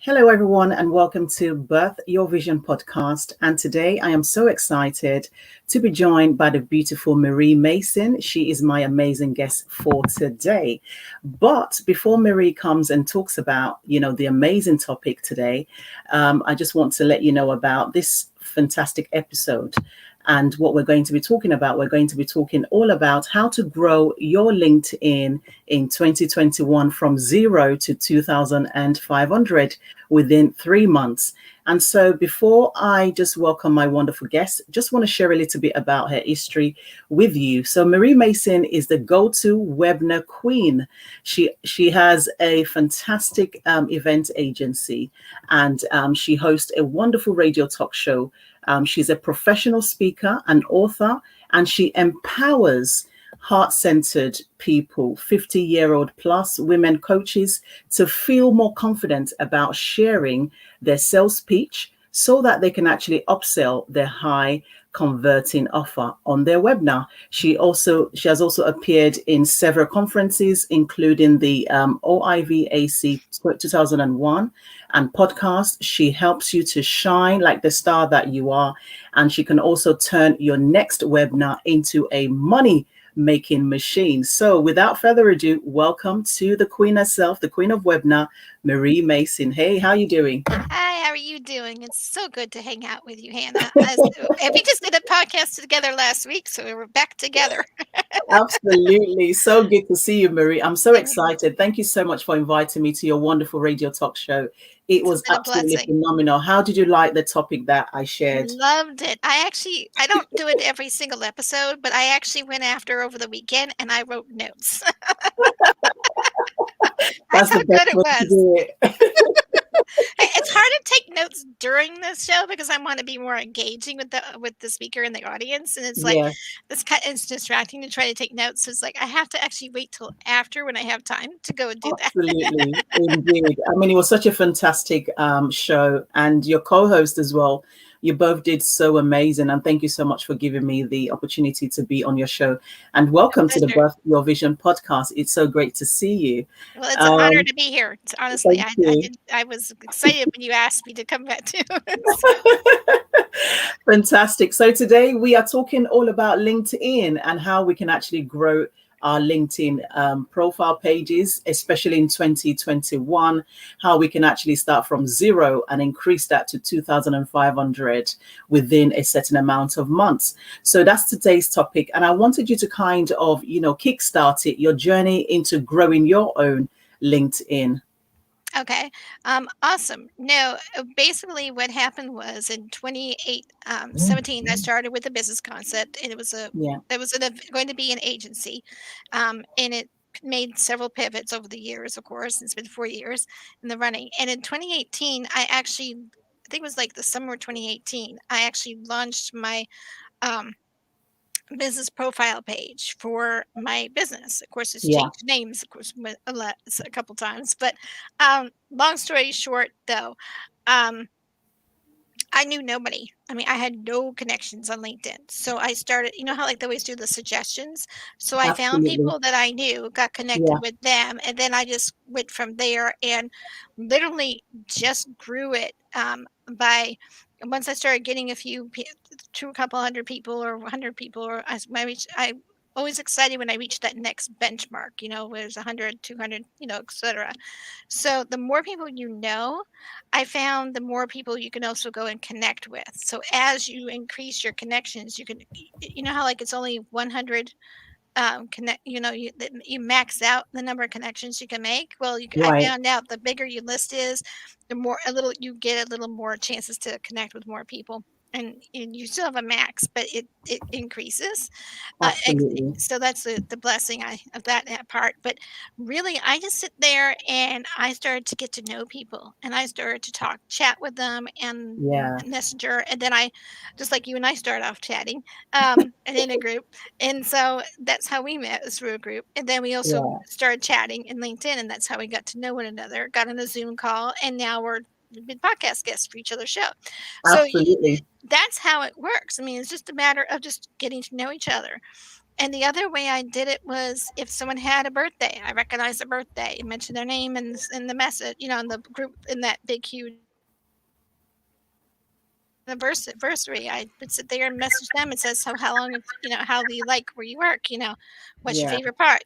Hello, everyone, and welcome to Birth Your Vision podcast. And today I am so excited to be joined by the beautiful Marie Mason. She is my amazing guest for today. But before Marie comes and talks about, the amazing topic today, I just want to let you know about this fantastic episode. And what we're going to be talking about, we're going to be talking all about how to grow your LinkedIn in 2021 from 0 to 2,500 within 3 months. And so before I just welcome my wonderful guest, just want to share a little bit about her history with you. So Marie Mason is the go-to webinar queen. She has a fantastic event agency, and she hosts a wonderful radio talk show. She's a professional speaker and author, and she empowers heart-centered people, 50-year-old plus women coaches, to feel more confident about sharing their sales pitch so that they can actually upsell their high converting offer on their webinar. She has also appeared in several conferences, including the OIVAC 2001 and podcast. She helps you to shine like the star that you are, and she can also turn your next webinar into a money making machine. So without further ado, welcome to the queen herself, the queen of webinar, Marie Mason. Hey, how are you doing? Hi, how are you doing? It's so good to hang out with you, Hannah. We just did a podcast together last week, so we're back together. Absolutely. So good to see you, Marie. I'm so excited. Thank you so much for inviting me to your wonderful radio talk show. It was It's been a absolutely blessing. phenomenal. How did you like the topic that I shared? Loved it. I don't do it every single episode, but I actually went after over the weekend and I wrote notes. That's That's how the best good it way to was. do it. It's hard to take notes during this show because I want to be more engaging with the speaker and the audience, and it's like Yeah. it's distracting to try to take notes. So it's like I have to actually wait till after when I have time to go and do that. Absolutely, indeed. I mean, it was such a fantastic show, and your co-host as well. You both did so amazing, and thank you so much for giving me the opportunity to be on your show. And welcome to the Pleasure. Birth Your Vision podcast. It's so great to see you. Well, it's an honor Um, to be here. It's honestly, Thank you. I was excited when you asked me to come back too. Fantastic. So today we are talking all about LinkedIn and how we can actually grow our LinkedIn profile pages, especially in 2021, how we can actually start from 0 and increase that to 2,500 within a certain amount of months. So that's today's topic. And I wanted you to kind of, kickstart it, your journey into growing your own LinkedIn. Okay. Awesome. No, basically what happened was in 2017, I started with a business concept, and Yeah. going to be an agency. And it made several pivots over the years, of course. It's been 4 years in the running. And in 2018, I think it was like the summer of 2018, I actually launched my um, business profile page for my business. Of course, it's Yeah. changed names, of course, a couple times. But long story short, though, um, I knew nobody. I mean, I had no connections on LinkedIn. So I started, you know how like they always do the suggestions? So I found Absolutely. people that I knew, got Yeah. connected with them, and then I just went from there and literally just grew it by once I started getting to a couple hundred people or 100 people, or I always excited when I reached that next benchmark, where there's 100, 200, etc. So the more people you know, I found the more people you can also go and connect with. So as you increase your connections, you know how like it's only 100 connect, you max out the number of connections you can make. Well, I Right. found out the bigger your list is, the more you get a little more chances to connect with more people. And you still have a max, but it increases. Absolutely. So that's the blessing of that part. But really, I just sit there and I started to get to know people, and I started to chat with them and Yeah. Messenger, and then I, just like you and I, started off chatting, and in a group, and so that's how we met, was through a group, and then we also Yeah. started chatting in LinkedIn, and that's how we got to know one another. Got on a Zoom call, and now we've been podcast guests for each other's show. So Absolutely. that's how it works. I mean, it's just a matter of just getting to know each other. And the other way I did it was if someone had a birthday, I recognized the birthday, mention their name in the message, in the group, in that big huge anniversary. I would sit there and message them. It says, so how long, how do you like where you work? What's your Yeah, favorite part?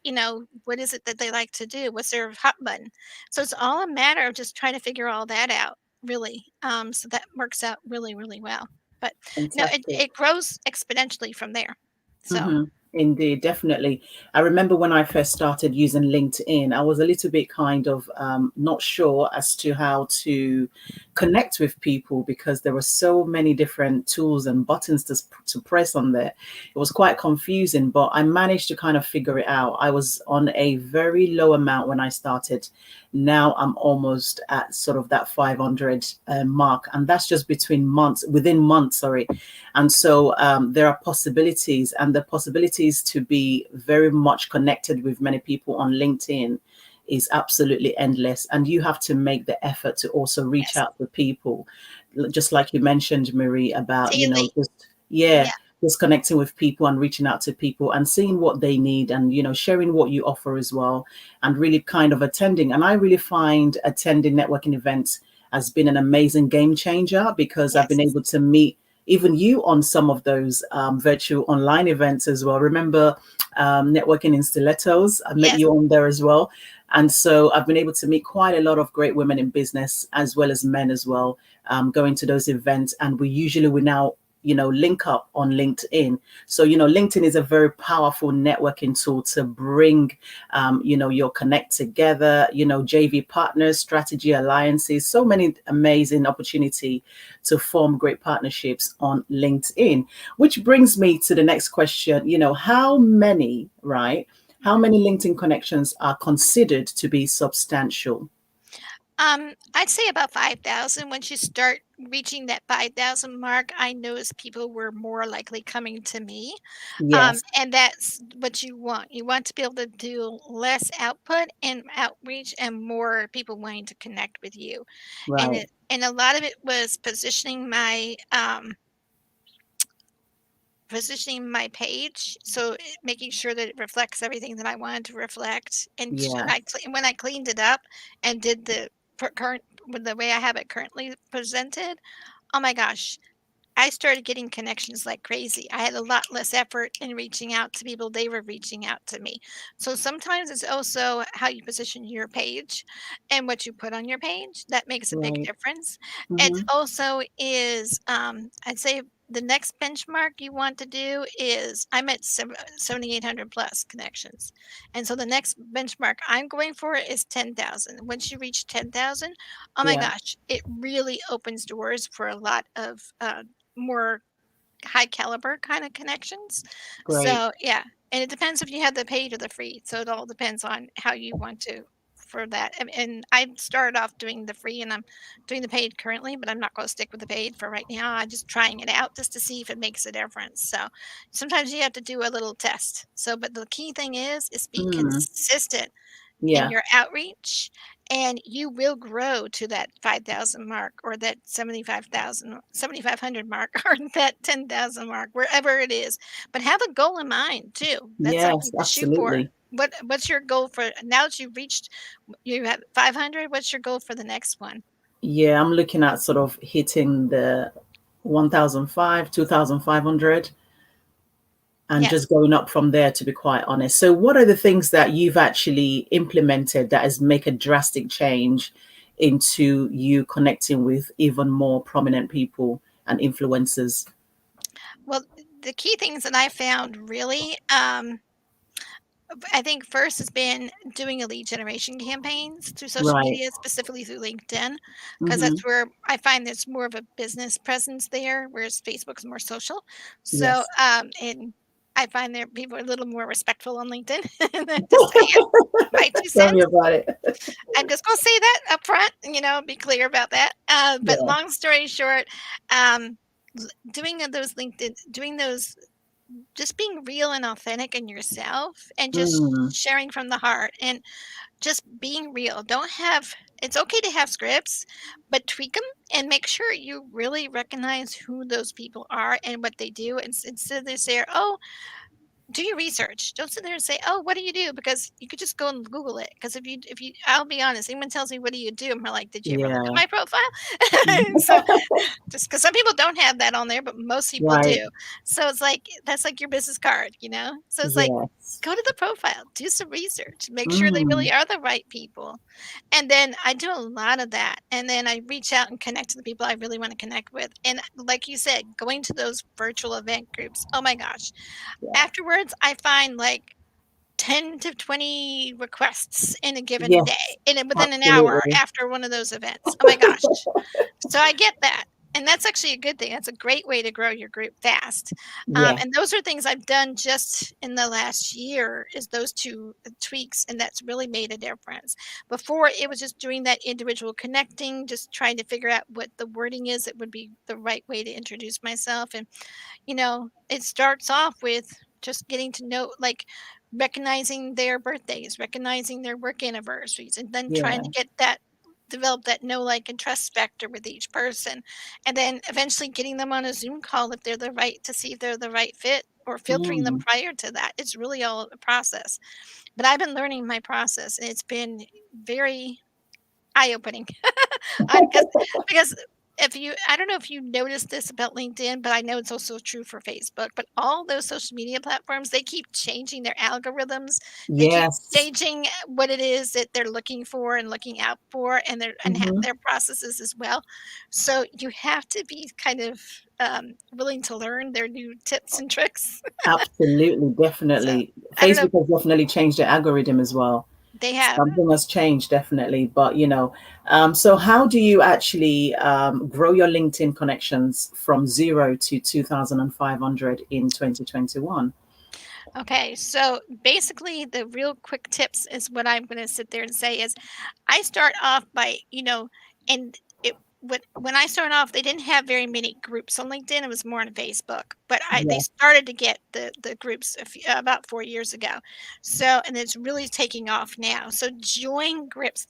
What is it that they like to do? What's their hot button? So it's all a matter of just trying to figure all that out, really. So that works out really, really well. But no, it, fantastic. it grows exponentially from there. So Indeed, definitely. I remember when I first started using LinkedIn, I was a little bit kind of not sure as to how to connect with people because there were so many different tools and buttons to press on there. It was quite confusing, but I managed to kind of figure it out. I was on a very low amount when I started. Now I'm almost at sort of that 500 mark, and that's just within months, sorry. And so there are possibilities, and the possibilities to be very much connected with many people on LinkedIn is absolutely endless. And you have to make the effort to also reach yes, out to people, just like you mentioned, Marie, about, daily. yeah, Yeah, just connecting with people and reaching out to people and seeing what they need and, sharing what you offer as well, and really kind of attending. And I really find attending networking events has been an amazing game changer because I've been yes, able to meet even you on some of those virtual online events as well. Remember networking in stilettos? I met yes. you on there as well. And so I've been able to meet quite a lot of great women in business as well as men as well, going to those events. And we now, link up on LinkedIn. So, LinkedIn is a very powerful networking tool to bring, your connect together, JV partners, strategy alliances, so many amazing opportunity to form great partnerships on LinkedIn, which brings me to the next question. How many, right? How Mhm. many LinkedIn connections are considered to be substantial? I'd say about 5,000. Once you start reaching that 5,000 mark, I noticed people were more likely coming to me. Yes, And that's what you want. You want to be able to do less output and outreach and more people wanting to connect with you. And right, and a lot of it was positioning my page, so making sure that it reflects everything that I wanted to reflect. And yeah, when I cleaned it up and did the current with the way I have it currently presented, oh my gosh, I started getting connections like crazy. I had a lot less effort in reaching out to people. They were reaching out to me. So sometimes it's also how you position your page and what you put on your page. That makes a big right. difference. It Hmm. also is, I'd say the next benchmark you want to do is I'm at 7,800 plus connections. And so the next benchmark I'm going for is 10,000. Once you reach 10,000, oh my Yeah, gosh, it really opens doors for a lot of more high caliber kind of connections. great. So yeah, and it depends if you have the paid or the free. So it all depends on how you want to for that. And I started off doing the free and I'm doing the paid currently, but I'm not going to stick with the paid for right now. I'm just trying it out just to see if it makes a difference. So sometimes you have to do a little test. So, but the key thing is be Mm, consistent in yeah, your outreach, and you will grow to that 5,000 mark or that 7,500 mark or that 10,000 mark, wherever it is. But have a goal in mind too. That's yes, something to shoot for. absolutely. What's your goal for now that you've reached, you have 500, what's your goal for the next one? Yeah, I'm looking at sort of hitting the 1,005, 2,500, and Yes. just going up from there, to be quite honest. So what are the things that you've actually implemented that has make a drastic change into you connecting with even more prominent people and influencers? Well, the key things that I found really, I think first has been doing a lead generation campaigns through social Right. media, specifically through LinkedIn, because Hmm. that's where I find there's more of a business presence there, whereas Facebook's more social. So, Yes. and I find there people are a little more respectful on LinkedIn. Just saying, my two Tell me cents. about it. I'm just gonna say that up front, be clear about that. But Yeah. long story short, um, doing those just being real and authentic in yourself and just Mm, sharing from the heart and just being real. Don't have It's okay to have scripts, but tweak them and make sure you really recognize who those people are and what they do. And instead they say, "Oh, do your research. Don't sit there and say, "Oh, what do you do?" Because you could just go and Google it. Because I'll be honest, anyone tells me, "What do you do?" I'm like, "Did you ever look at Yeah. my profile?" So just because some people don't have that on there, but most people Right. do. So it's like that's like your business card, you know? So it's like, Yes. go to the profile, do some research, make sure they Mm. really are the right people. And then I do a lot of that. And then I reach out and connect to the people I really want to connect with. And like you said, going to those virtual event groups, oh my gosh. Yeah. Afterwards, I find like 10 to 20 requests in a given day, Yes. and then within an hour Absolutely. after one of those events. Oh my gosh. So I get that, and that's actually a good thing. That's a great way to grow your group fast. Yeah. And those are things I've done just in the last year is those 2 tweaks, and that's really made a difference. Before, it was just doing that individual connecting, just trying to figure out what the wording is that would be the right way to introduce myself, and, it starts off with just getting to know like, recognizing their birthdays, recognizing their work anniversaries, and then trying to Yeah. get that develop that know, like, and trust factor with each person, and then eventually getting them on a Zoom call if they're the right to see if they're the right fit or filtering them Mm. prior to that. It's really all a process. But I've been learning my process, and it's been very eye-opening. I because if you I don't know if you noticed this about LinkedIn, but I know it's also true for Facebook, but all those social media platforms, they keep changing their algorithms. They keep Yes. changing what it is that they're looking for and looking out for and Mhm. their processes as well. So you have to be kind of, willing to learn their new tips and tricks. Absolutely, So, definitely. I don't know Facebook has definitely changed the algorithm as well. they have. Something has changed definitely, but so how do you actually grow your LinkedIn connections from 0 to 2,500 in 2021? Okay, so basically the real quick tips is what I'm gonna sit there and say is I start off by, and it when I started off, they didn't have very many groups on LinkedIn. It was more on Facebook, but they Yeah. started to get the groups about 4 years ago. So, and it's really taking off now. So join groups,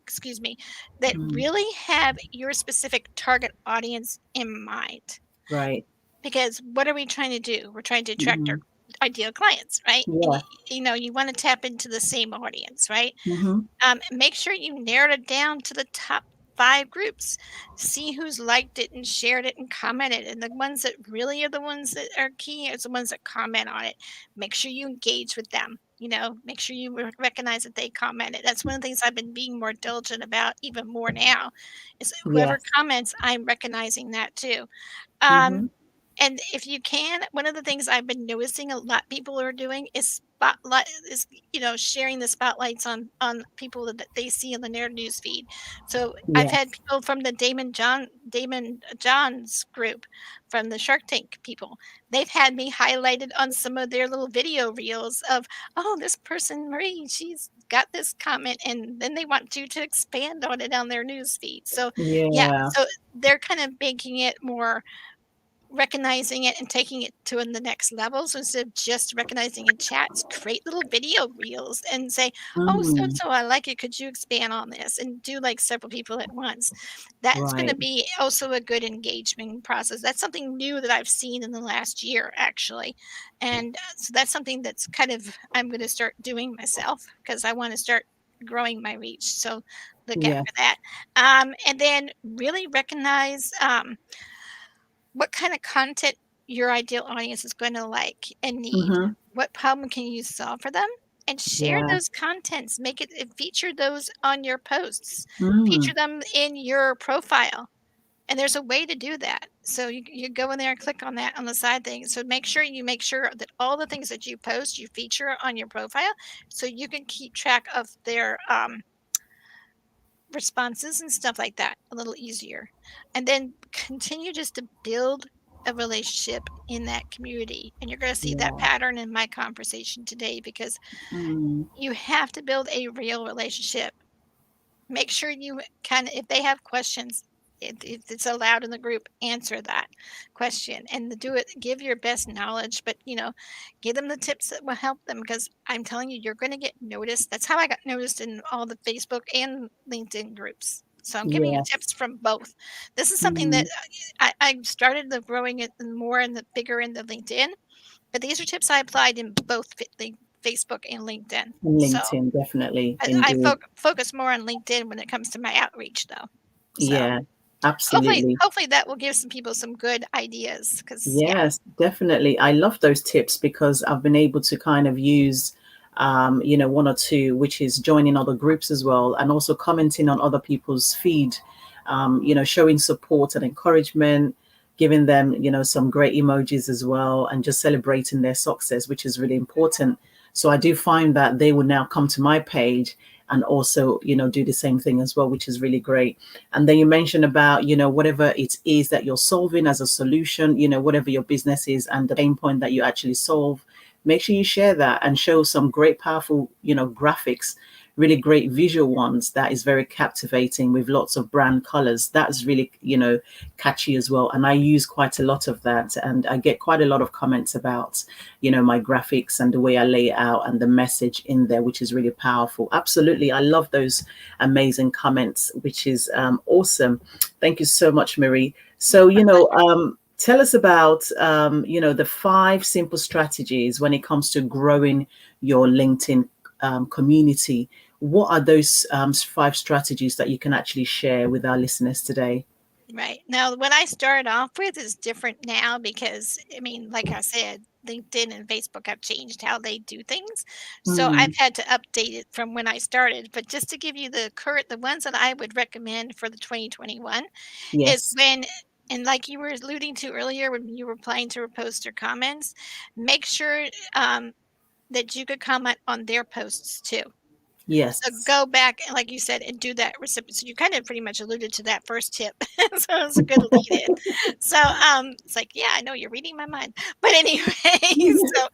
excuse me, that Mm. really have your specific target audience in mind. Right. Because what are we trying to do? We're trying to attract our Mhm. ideal clients, right? And Yeah. you want to tap into the same audience, right? Mhm. Make sure you narrowed it down to the top 5 groups. See who's liked it and shared it and commented. And the ones that really are the ones that are key is the ones that comment on it. Make sure you engage with them. Make sure you recognize that they commented. That's one of the things I've been being more diligent about, even more now, is whoever Yes. comments, I'm recognizing that too. Um, Mhm. and if you can, one of the things I've been noticing a lot people are doing sharing the spotlights on people that they see in their news feed. So I've had Yes. people from the Damon Johns group from the Shark Tank people. They've had me highlighted on some of their little video reels of, oh, this person Marie, she's got this comment, and then they want you to expand on it on their news feed. So yeah, Yeah. so they're kind of making it more recognizing it and taking it to the next level. So instead of just recognizing in chats, create little video reels and say, "Oh, so and Mm. so, I like it. Could you expand on this?" And do like several people at once. That's going to Right. be also a good engagement process. That's something new that I've seen in the last year, actually, and so that's something that's kind of I'm going to start doing myself because I want to start growing my reach. So look out Yeah. for that, and then really recognize. What kind of content your ideal audience is going to like and need. Mhm. What problem can you solve for them? And share Yeah. those contents. Make it feature those on your posts. Feature Mm. them in your profile. And there's a way to do that. So you go in there and click on that on the side thing. So make sure that all the things that you post, you feature on your profile so you can keep track of their responses and stuff like that a little easier. And then continue just to build a relationship in that community. And you're going to see that Yeah. pattern in my conversation today because Mm. you have to build a real relationship. Make sure you kind of, if they have questions, if it's allowed in the group, answer that question and do it. Give your best knowledge, but give them the tips that will help them because I'm telling you, you're going to get noticed. That's how I got noticed in all the Facebook and LinkedIn groups. So I'm giving you Yes. tips from both. This is something that Mm. I started the growing it more and the bigger in the LinkedIn But these are tips I applied in both Facebook and LinkedIn. And So LinkedIn, definitely, I indeed. focus more on LinkedIn when it comes to my outreach, though. So Yeah, hopefully, absolutely. hopefully that will give some people some good ideas. Because yeah, Yes, definitely. I love those tips because I've been able to kind of use, one or two, which is joining other groups as well, and also commenting on other people's feed, showing support and encouragement, giving them, some great emojis as well, and just celebrating their success, which is really important. So I do find that they will now come to my page and also, do the same thing as well, which is really great. And then you mentioned about, whatever it is that you're solving as a solution, whatever your business is and the pain point that you actually solve, make sure you share that and show some great, powerful, graphics, really great visual ones that is very captivating with lots of brand colors. That's really, catchy as well. And I use quite a lot of that. And I get quite a lot of comments about, my graphics and the way I lay it out and the message in there, which is really powerful. Absolutely. I love those amazing comments, which is awesome. Thank you so much, Marie. So, my pleasure. tell us about, the 5 simple strategies when it comes to growing your LinkedIn community. What are those 5 strategies that you can actually share with our listeners today? Right. Now, what I started off with is different now because, I mean, like I said, LinkedIn and Facebook have changed how they do things. So I've Mm, had to update it from when I started. But just to give you the ones that I would recommend for the 2021 is yes, when, and like you were alluding to earlier when you were applying to repost your comments, make sure that you could comment on their posts too. So yes. go back and like you said, and do that recipient. So you kind of pretty much alluded to that first tip. So it was a good lead in. So it's like, yeah, I know you're reading my mind. But anyway, so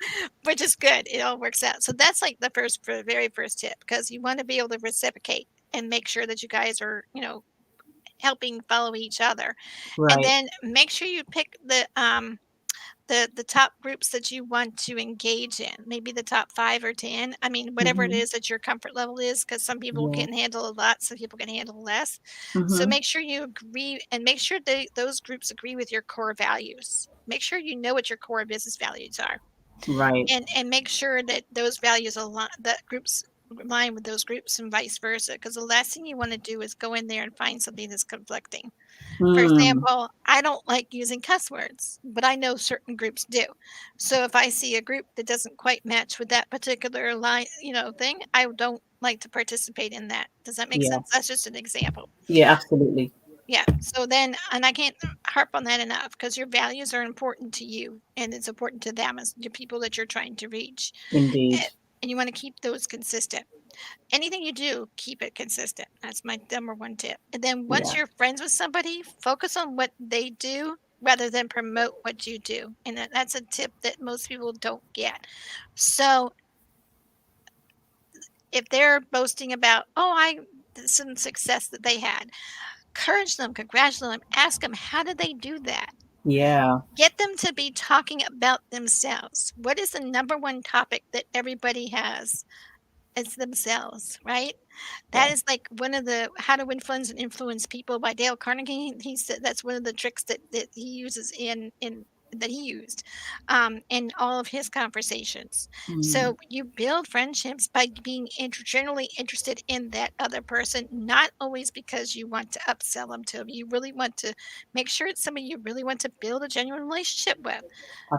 which is good. It all works out. So that's like the very first tip because you want to be able to reciprocate and make sure that you guys are, helping follow each other. And Right. then make sure you pick the top groups that you want to engage in, maybe the top 5 or 10. I mean, whatever it Hmm. is that your comfort level is, because some people Yeah. can handle a lot, some people can handle less. So Hmm. make sure you agree and make sure those groups agree with your core values. Make sure you know what your core business values are. Right. And make sure that those values align that groups align with those groups and vice versa. Because the last thing you want to do is go in there and find something that's conflicting. For Mm, example, I don't like using cuss words, but I know certain groups do. So if I see a group that doesn't quite match with that particular line, thing, I don't like to participate in that. Does that make yeah. sense? That's just an example. Yeah, absolutely. Yeah. So then, and I can't harp on that enough because your values are important to you and it's important to them as the people that you're trying to reach. Indeed. And, and you want to keep those consistent. Anything you do, keep it consistent. That's my number one tip. And then once Yeah. you're friends with somebody, focus on what they do rather than promote what you do. And that's a tip that most people don't get. So if they're boasting about, oh, some success that they had, encourage them, congratulate them, ask them, how did they do that? Yeah. Get them to be talking about themselves. What is the number one topic that everybody has? It's themselves, right? That Yeah. is like one of the How to Influence People by Dale Carnegie. He said that's one of the tricks that he uses in that he used in all of his conversations. Mm, So you build friendships by being generally interested in that other person, not always because you want to upsell them to them. You really want to make sure it's somebody you really want to build a genuine relationship with.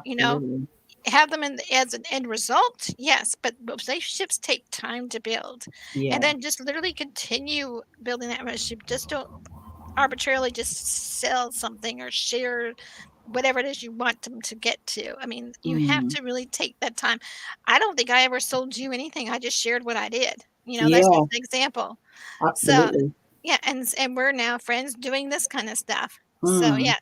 You know, absolutely. have them as an end result, yes, but relationships take time to build. And Yeah. then just literally continue building that relationship. Just don't arbitrarily just sell something or share whatever it is you want them to get to. I mean, you have Mm, to really take that time. I don't think I ever sold you anything. I just shared what I did. That's yeah. just an example. So, Absolutely. yeah, and we're now friends doing this kind of stuff. So, Mm, yeah,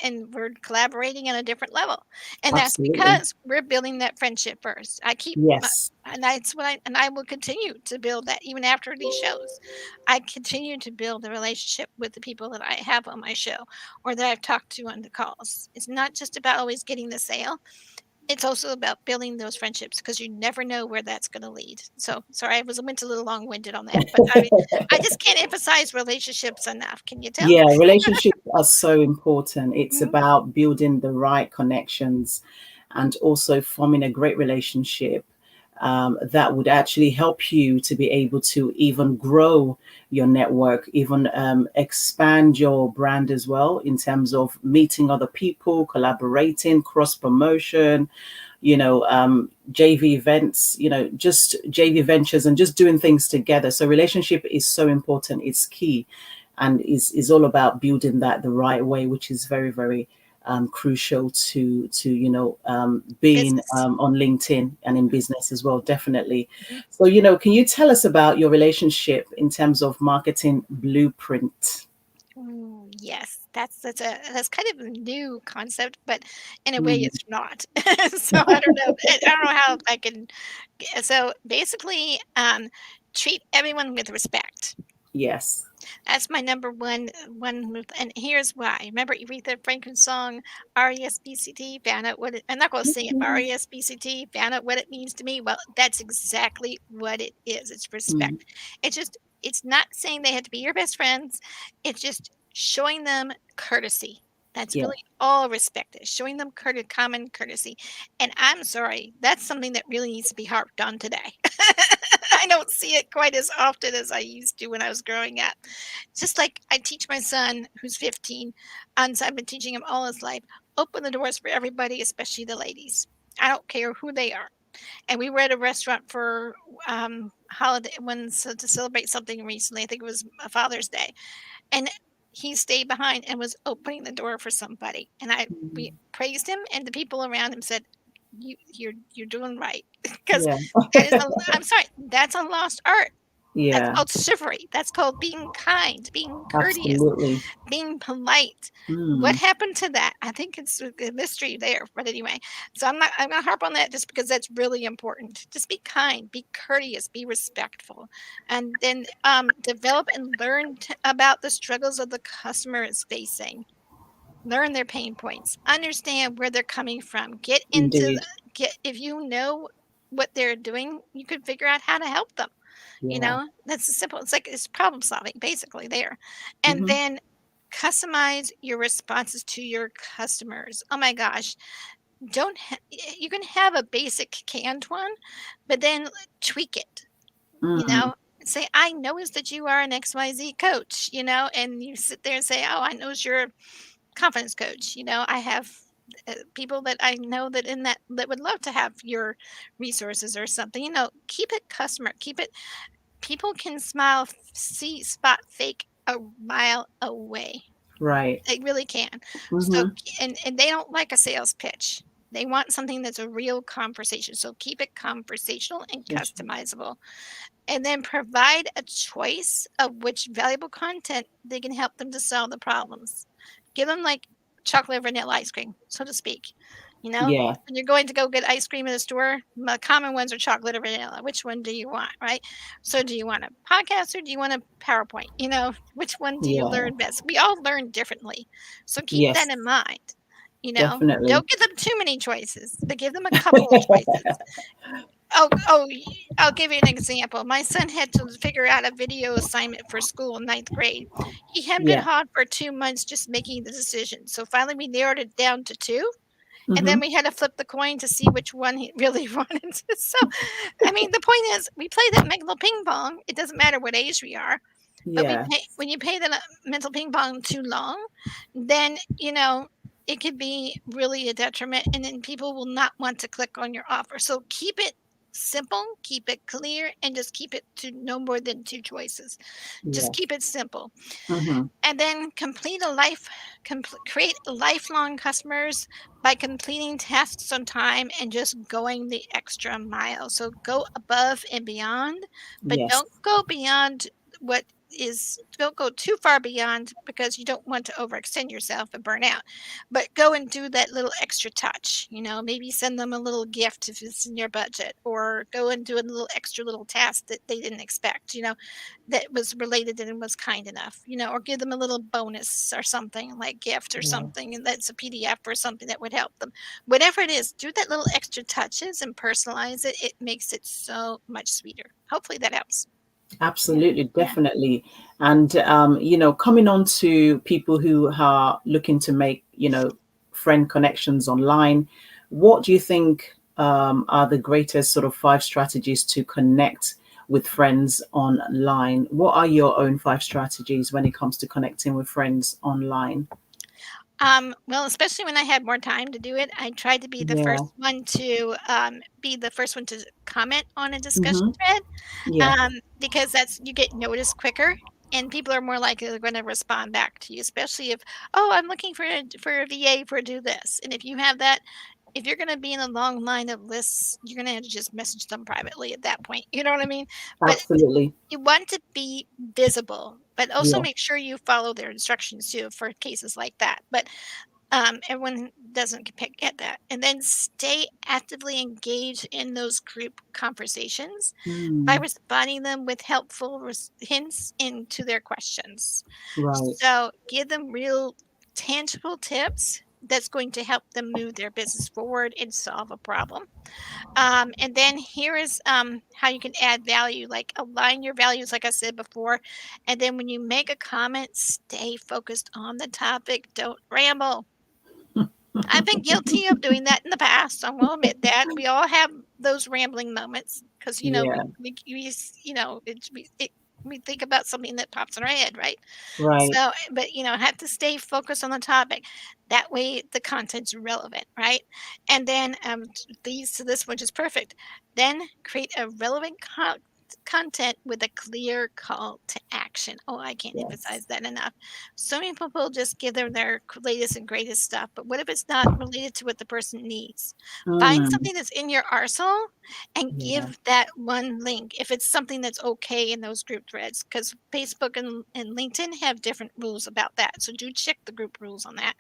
and we're collaborating on a different level, and that's absolutely. because we're building that friendship first. I keep my Yes. and that's what I will continue to build that even after these shows. I continue to build the relationship with the people that I have on my show or that I've talked to on the calls. It's not just about always getting the sale. It's also about building those friendships because you never know where that's gonna lead. So, sorry, I went a little long-winded on that, but I mean, I just can't emphasize relationships enough. Can you tell? Yeah, relationships are so important. It's Mhm. about building the right connections and also forming a great relationship that would actually help you to be able to even grow your network, even expand your brand as well, in terms of meeting other people, collaborating, cross promotion, JV events, just JV ventures and just doing things together. So relationship is so important. It's key, and is all about building that the right way, which is very, very crucial to being Business. on LinkedIn and in business as well, definitely. Mhm. So can you tell us about your relationship in terms of marketing blueprint? Ooh, yes, that's kind of a new concept, but in a way Mm. it's not. So I don't know. I don't know how I can. So basically, treat everyone with respect. Yes. That's my number one move, and here's why. Remember Aretha Franklin's song R-E-S-P-C-T, found out what it I'm not gonna sing it, but Mhm. R-E-S-P-C-T, found out what it means to me. Well, that's exactly what it is. It's Mm. respect. It's not saying they have to be your best friends. It's just showing them courtesy. That's Yeah. really all respect is, showing them common courtesy. And I'm sorry, that's something that really needs to be harped on today. I don't see it quite as often as I used to when I was growing up. Just like I teach my son, who's 15, and so I've been teaching him all his life, open the doors for everybody, especially the ladies. I don't care who they are. And we were at a restaurant for holiday to celebrate something recently. I think it was a Father's Day, and he stayed behind and was opening the door for somebody. And we Mm. praised him, and the people around him said, You're doing right," because Yeah. that is a. I'm sorry, that's a lost art. That's Yeah. called chivalry. That's called being kind, being courteous, Absolutely. being polite. What Mm. happened to that? I think it's a mystery there, but anyway, so I'm gonna harp on that just because that's really important. Just be kind, be courteous, be respectful, and then, develop and learn about the struggles of the customer is facing. Learn their pain points, understand where they're coming from, Indeed. get if you know what they're doing, you can figure out how to help them. Yeah. That's as simple. It's like it's problem solving basically there. And Hmm. then customize your responses to your customers. Oh my gosh, you can have a basic canned one, but then tweak it. You Mm. know, say I noticed that you are an XYZ coach, and you sit there and say, "Oh, I know you're a confidence coach." I have people that I know that would love to have your resources or something. Keep it customer, keep it. People can see spot fake a mile away. Right. They really can. So, Hmm. and they don't like a sales pitch. They want something that's a real conversation. So keep it conversational and Yes. customizable. And then provide a choice of which valuable content they can help them to solve the problems. Give them like chocolate vanilla ice cream, so to speak. Yeah. When you're going to go get ice cream in a store, the common ones are chocolate or vanilla. Which one do you want, right? So, do you want a podcast or do you want a PowerPoint? Which one do you Yeah. learn best? We all learn differently. So, keep that Yes. in mind. Definitely. Don't give them too many choices, but give them a couple of choices. I'll give you an example. My son had to figure out a video assignment for school in ninth grade. He hemmed and Yeah. hawed for 2 months just making the decision. So finally we narrowed it down to 2, and then Hmm. we had to flip the coin to see which one he really wanted. So, I mean, the point is we play that mental ping pong. It doesn't matter what age we are, but Yeah. when you play the mental ping pong too long, then, it could be really a detriment, and then people will not want to click on your offer. So keep it simple, keep it clear, and just keep it to no more than 2 choices. Just Yeah. keep it simple. Hmm. And then create lifelong customers by completing tasks on time and just going the extra mile. So go above and beyond, but Yes. don't go too far beyond because you don't want to overextend yourself and burn out. But go and do that little extra touch. Maybe send them a little gift if it's in your budget, or go and do a little extra little task that they didn't expect. That was related and was kind enough, or give them a little bonus or something like gift or Yeah. something, and that's a PDF or something that would help them. Whatever it is, do that little extra touches and personalize it. It makes it so much sweeter. Hopefully that helps. Yeah. Absolutely. Yeah. Definitely. And coming on to people who are looking to make friend connections online. What do you think are the greatest sort of 5 strategies to connect with friends online? What are your own 5 strategies when it comes to connecting with friends online? Well, especially when I had more time to do it, I tried to Yeah. be the first one to comment on a discussion Mm-hmm. thread, Yeah. because that's you get noticed quicker, and people are more likely they're gonna respond back to you, especially if, "Oh, I'm looking for a VA for do this," and if you have that, if you're gonna be in a long line of lists, you're gonna have to just message them privately at that point, you know what I mean? But Absolutely. you want to be visible, but also Yeah. make sure you follow their instructions too for cases like that. But everyone doesn't get that. And then stay actively engaged in those group conversations by Mm, responding them with helpful hints into their questions. right. So give them real tangible tips that's going to help them move their business forward and solve a problem. And then here is how you can add value, like align your values, like I said before. And then when you make a comment, stay focused on the topic. Don't ramble. I've been guilty of doing that in the past. I will admit that. We all have those rambling moments because, Yeah. we think about something that pops in our head, right? Right. So, but have to stay focused on the topic. That way, the content's relevant, right? And then leads to this, which is perfect. Then create a relevant content with a clear call to action. Oh, I can't Yes. emphasize that enough. So many people just give them their latest and greatest stuff, but what if it's not related to what the person needs? Find Mm, something that's in your arsenal and yeah. give that one link if it's something that's okay in those group threads, because Facebook and LinkedIn have different rules about that. So do check the group rules on that.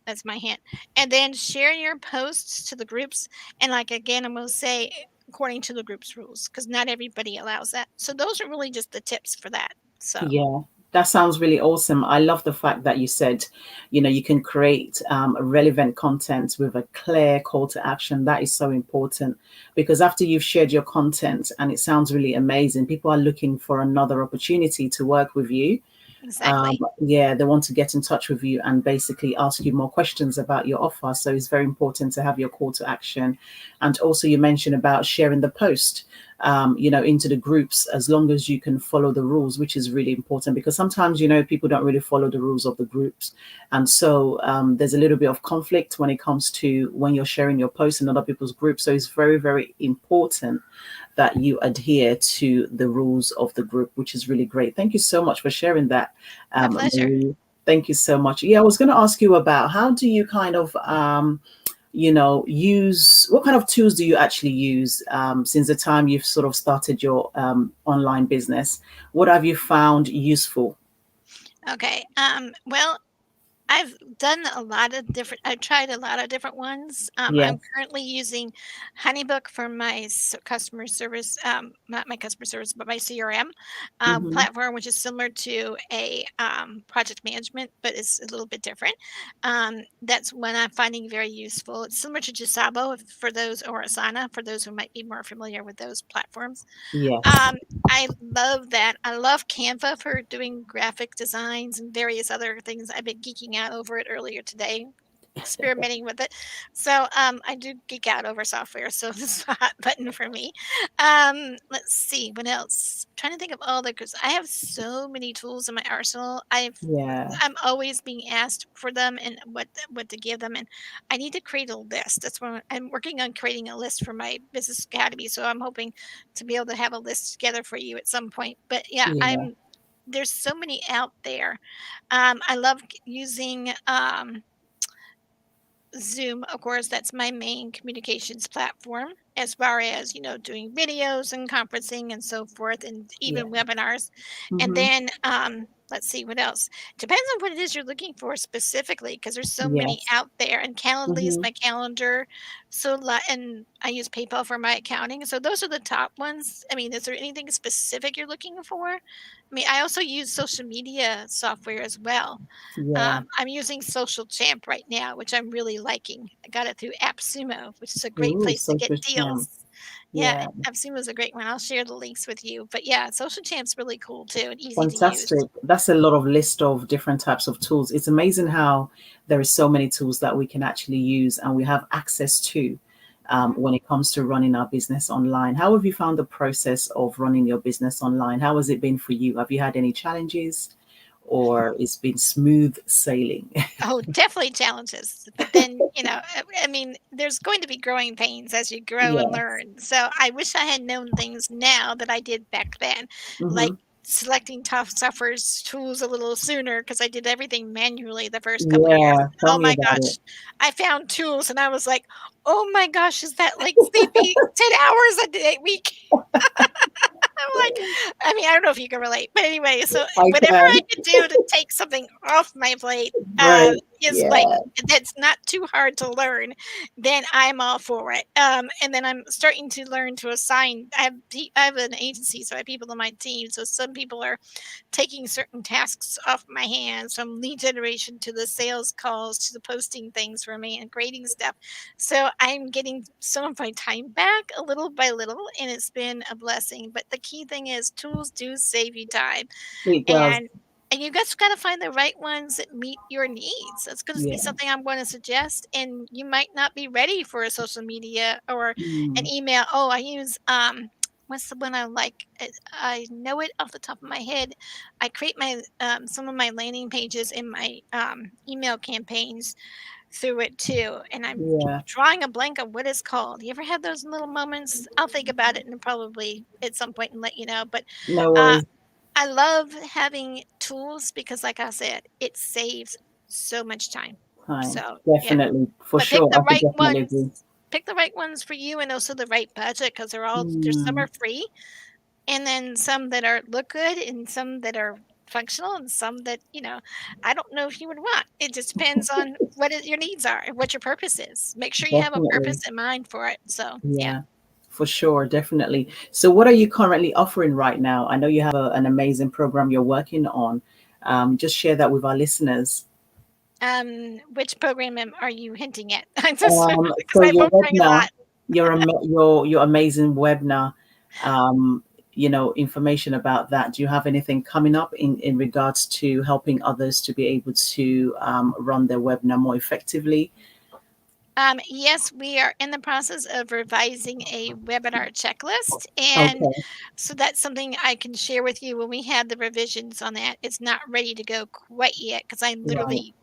That's my hint. And then share your posts to the groups. And like again, I'm going to say according to the group's rules, because not everybody allows that. So those are really just the tips for that. So Yeah, that sounds really awesome. I love the fact that you said, you can create relevant content with a clear call to action. That is so important because after you've shared your content and it sounds really amazing, people are looking for another opportunity to work with you. exactly. Yeah, they want to get in touch with you and basically ask you more questions about your offer. So it's very important to have your call to action. And also, you mentioned about sharing the post, into the groups as long as you can follow the rules, which is really important because sometimes, people don't really follow the rules of the groups. And so there's a little bit of conflict when it comes to when you're sharing your post in other people's groups. So it's very, very important that you adhere to the rules of the group, which is really great. Thank you so much for sharing that, My pleasure. Marie. Thank you so much. Yeah, I was going to ask you about how do you kind of, use what kind of tools do you actually use since the time you've sort of started your online business? What have you found useful? Okay. Well, I've tried a lot of different ones. I'm Yes. currently using HoneyBook for my customer service, not my customer service, but my CRM Hmm. platform, which is similar to a project management, but it's a little bit different. That's one I'm finding very useful. It's similar to Jasabo for those, or Asana for those who might be more familiar with those platforms. Yes. Um, I love that. I love Canva for doing graphic designs and various other things. I've been geeking out over it earlier today, experimenting with it. So I do geek out over software, so this is a hot button for me. Let's see what else. Trying to think of all the because I have so many tools in my arsenal. Yeah. I'm always being asked for them and what to give them, and I need to create a list. That's what I'm working on, creating a list for my business academy. So I'm hoping to be able to have a list together for you at some point. But yeah, Yeah. there's so many out there. I love using Zoom, of course, that's my main communications platform as far as, doing videos and conferencing and so forth, and Yeah. even webinars. And Hmm. then, let's see what else. Depends on what it is you're looking for specifically, because there's so many Yes. out there. And Calendly is Hmm. my calendar. And I use PayPal for my accounting. So those are the top ones. I mean, is there anything specific you're looking for? I mean, I also use social media software as well. Yeah. I'm using Social Champ right now, which I'm really liking. I got it through AppSumo, which is a great Ooh, place to social get champ. deals. Yeah, Yeah. Epstein was a great one. I'll share the links with you. But yeah, Social Champ's really cool too and easy to use. Fantastic. That's a lot of list of different types of tools. It's amazing how there is so many tools that we can actually use and we have access to Mhm. when it comes to running our business online. How have you found the process of running your business online? How has it been for you? Have you had any challenges or it's been smooth sailing? Oh, definitely challenges. But then, I mean, there's going to be growing pains as you grow and Yes. learn. So I wish I had known things now that I did back then, Hmm. like selecting tough suffers tools a little sooner because I did everything manually the first couple of years. Yeah. Tell Oh me my about it. gosh. I found tools and I was like, oh my gosh, is that like maybe 10 hours a day week? I'm like, I mean, I don't know if you can relate, but anyway, so I whatever I can. could do to take something off my plate, Right. is like Yeah. that's not too hard to learn, then I'm all for it. And then I'm starting to learn to assign. I have an agency, so I have people on my team. So some people are taking certain tasks off my hands, from lead generation to the sales calls to the posting things for me and grading stuff. So I'm getting some of my time back a little by little, and it's been a blessing. But the key thing is tools do save you time, It does. and you just got to find the right ones that meet your needs. That's going to be Yeah. something I'm going to suggest, and you might not be ready for a social media or an Mm. email. Oh, I use what's the one I like? I know it off the top of my head. I create my some of my landing pages in my email campaigns through it too, and I'm Yeah. drawing a blank on what it's called. You ever had those little moments? I'll think about it and probably at some point and let you know. But No uh, worries. I love having tools because, like I said, it saves so much time. Time. So yeah, Definitely. For but pick sure. the I could right definitely ones. agree. Pick the right ones for you, and also the right budget because there's some Mm. are free, and then some that are look good and some that are functional and some that, I don't know if you would want. It just depends on your needs are and what your purpose is. Make sure you have a Definitely. purpose in mind for it. So, yeah. Yeah. For sure. Definitely. So, what are you currently offering right now? I know you have an amazing program you're working on. Just share that with our listeners. Which program are you hinting at? I just because So I'm your offering a webinar, lot. your amazing webinar, information about that. Do you have anything coming up in regards to helping others to be able to run their webinar more effectively? Yes, we are in the process of revising a webinar checklist. And Okay. so that's something I can share with you when we have the revisions on that. It's not ready to go quite yet because I'm Right. literally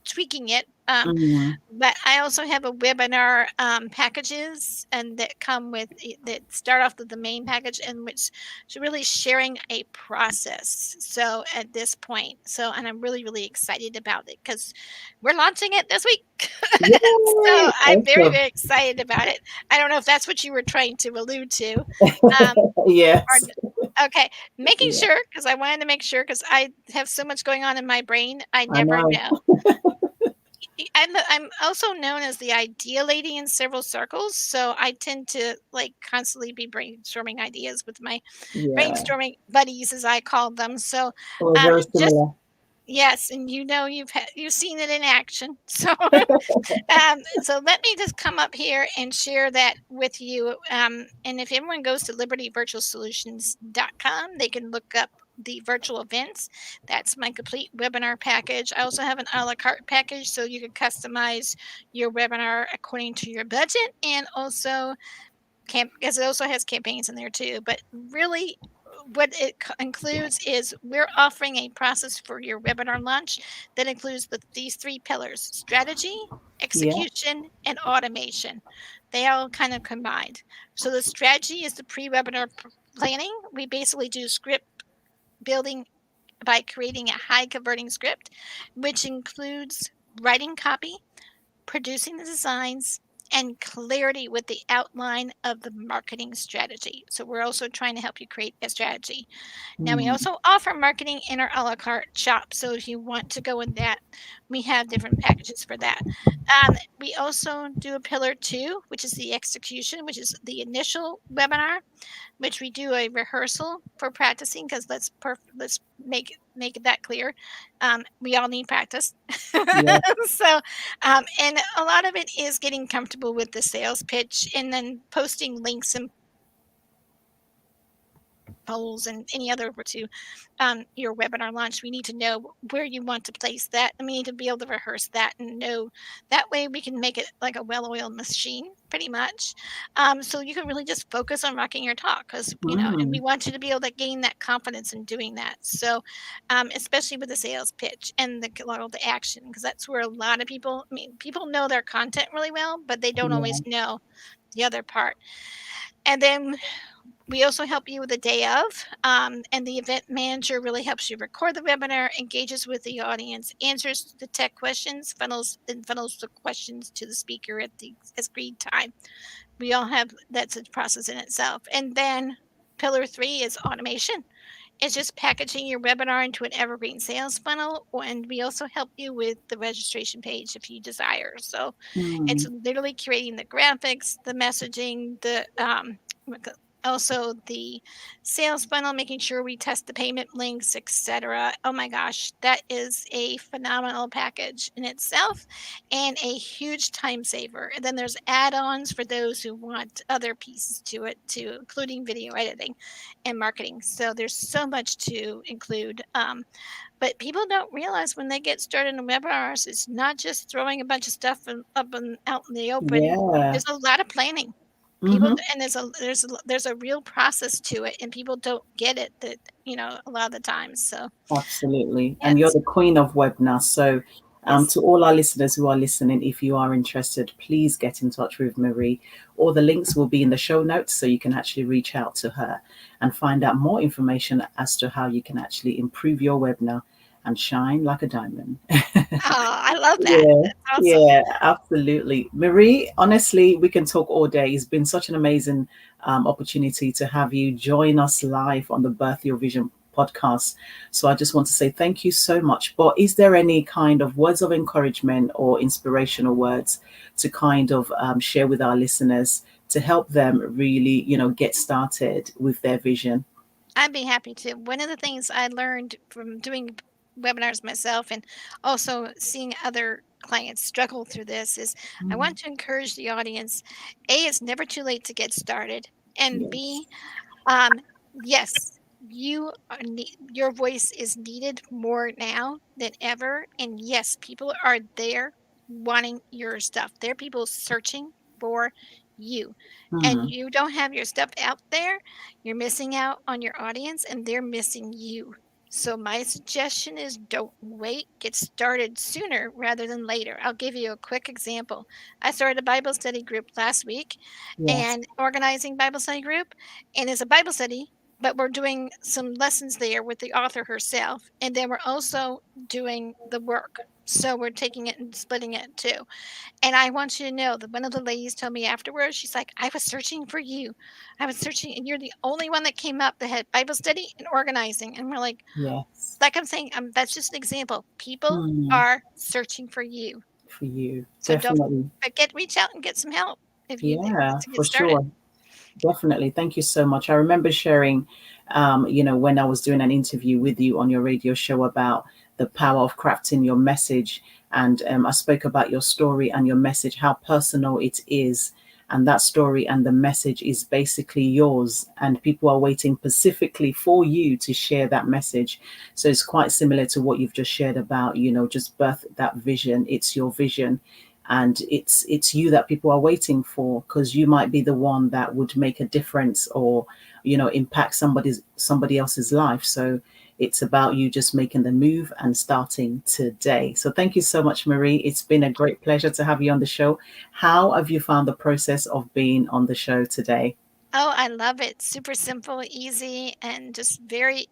tweaking it. Mm, But I also have a webinar packages and that come with that start off with the main package and which is really sharing a process. So at this point, and I'm really, really excited about it because we're launching it this week. So yay! I'm very, Awesome. very excited about it. I don't know if that's what you were trying to allude to. Um, or Yes. okay, making Yeah, sure because I wanted to make sure because I have so much going on in my brain. I I never know. know. I'm also known as the idea lady in several circles, so I tend to like constantly be brainstorming ideas with my Yeah. brainstorming buddies, as I call them. So, We're very just similar. yes, and you've seen it in action. So, so let me just come up here and share that with you. And if everyone goes to libertyvirtualsolutions.com, they can look up the virtual events. That's my complete webinar package. I also have an a la carte package so you can customize your webinar according to your budget and also because it also has campaigns in there too. But really, what it includes is we're offering a process for your webinar launch that includes these three pillars: strategy, Yeah. execution, and automation. They all kind of combined. So the strategy is the pre-webinar planning. We basically do script building by creating a high converting script, which includes writing copy, producing the designs, and clarity with the outline of the marketing strategy. So we're also trying to help you create a strategy. Now we Mm, also offer marketing in our a la carte shop. So if you want to go in that, we have different packages for that. We also do a pillar two, which is the execution, which is the initial webinar, which we do a rehearsal for practicing because let's make that clear. We all need practice. Yeah. So, and a lot of it is getting comfortable with the sales pitch and then posting links and polls and any other to your webinar launch. We need to know where you want to place that, and we need to be able to rehearse that and know that way we can make it like a well-oiled machine, pretty much. So you can really just focus on rocking your talk because and we Mm, want you to be able to gain that confidence in doing that. So, especially with the sales pitch and the call to action, because that's where a lot of people, I mean, people know their content really well, but they don't always yeah. know the other part. And then we also help you with the day of, and the event manager really helps you record the webinar, engages with the audience, answers the tech questions, funnels the questions to the speaker at the agreed time. We all have that's a process in itself. And then pillar three is automation. It's just packaging your webinar into an evergreen sales funnel, and we also help you with the registration page if you desire. So it's Mm, literally creating the graphics, the messaging, the also the sales funnel, making sure we test the payment links, etc. Oh my gosh, that is a phenomenal package in itself and a huge time saver. And then there's add-ons for those who want other pieces to it too, including video editing and marketing. So there's so much to include. But people don't realize when they get started in webinars, it's not just throwing a bunch of stuff up and out in the open. yeah. There's a lot of planning. Hmm. And there's a real process to it, and people don't get it that a lot of the times. So Absolutely. And you're it's the queen of webinars. So, yes. to all our listeners who are listening, if you are interested, please get in touch with Marie. All the links will be in the show notes so you can actually reach out to her and find out more information as to how you can actually improve your webinar and shine like a diamond. Oh, I love that. Yeah, That's awesome. yeah, absolutely. Marie, honestly, we can talk all day. It's been such an amazing opportunity to have you join us live on the Birth Your Vision podcast. So I just want to say thank you so much. But is there any kind of words of encouragement or inspirational words to kind of share with our listeners to help them really, get started with their vision? I'd be happy to. One of the things I learned from doing webinars myself and also seeing other clients struggle through this is I Mm, want to encourage the audience. A, it's never too late to get started. And yes. B, yes, your voice is needed more now than ever. And yes, people are there wanting your stuff. There are people searching for you. And Mm, you don't have your stuff out there, you're missing out on your audience and they're missing you. So my suggestion is don't wait, get started sooner rather than later. I'll give you a quick example. I started a Bible study group last week yes. and organizing Bible study group, and it's a Bible study, but we're doing some lessons there with the author herself, and then we're also doing the work. So we're taking it and splitting it too. And I want you to know that one of the ladies told me afterwards, she's like, I was searching for you. I was searching, and you're the only one that came up that had Bible study and organizing. And we're Yes. like I'm saying, that's just an example. People Mm, are searching for you. for you, So don't definitely. reach out and get some help if you Yeah, to get for started. sure. Definitely. Thank you so much. I remember sharing, when I was doing an interview with you on your radio show about the power of crafting your message. And I spoke about your story and your message, how personal it is. And that story and the message is basically yours. And people are waiting specifically for you to share that message. So it's quite similar to what you've just shared about, just birth that vision. It's your vision, and it's you that people are waiting for, because you might be the one that would make a difference or impact somebody else's life. So it's about you just making the move and starting today. So thank you so much, Marie. It's been a great pleasure to have you on the show. How have you found the process of being on the show today? Oh, I love it. Super simple, easy, and just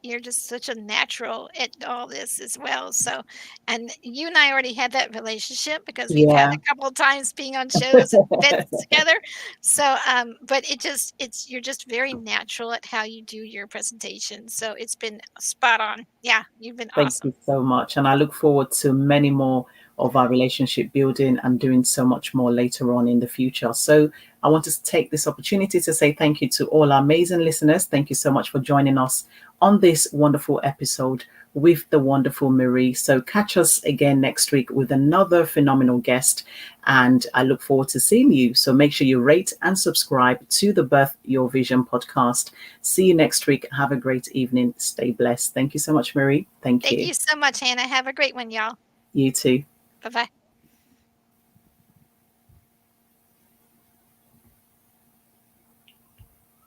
you're just such a natural at all this as well. So, and you and I already had that relationship because we've had Yeah. a couple of times being on shows and events together. So, but you're just very natural at how you do your presentation. So it's been spot on. Yeah, you've been Thank awesome. you so much. And I look forward to many more of our relationship building and doing so much more later on in the future. So I want to take this opportunity to say thank you to all our amazing listeners. Thank you so much for joining us on this wonderful episode with the wonderful Marie. So catch us again next week with another phenomenal guest. And I look forward to seeing you. So make sure you rate and subscribe to the Birth Your Vision podcast. See you next week. Have a great evening. Stay blessed. Thank you so much, Marie. Thank Thank you. you so much, Hannah. Have a great one, y'all. You too. Bye-bye.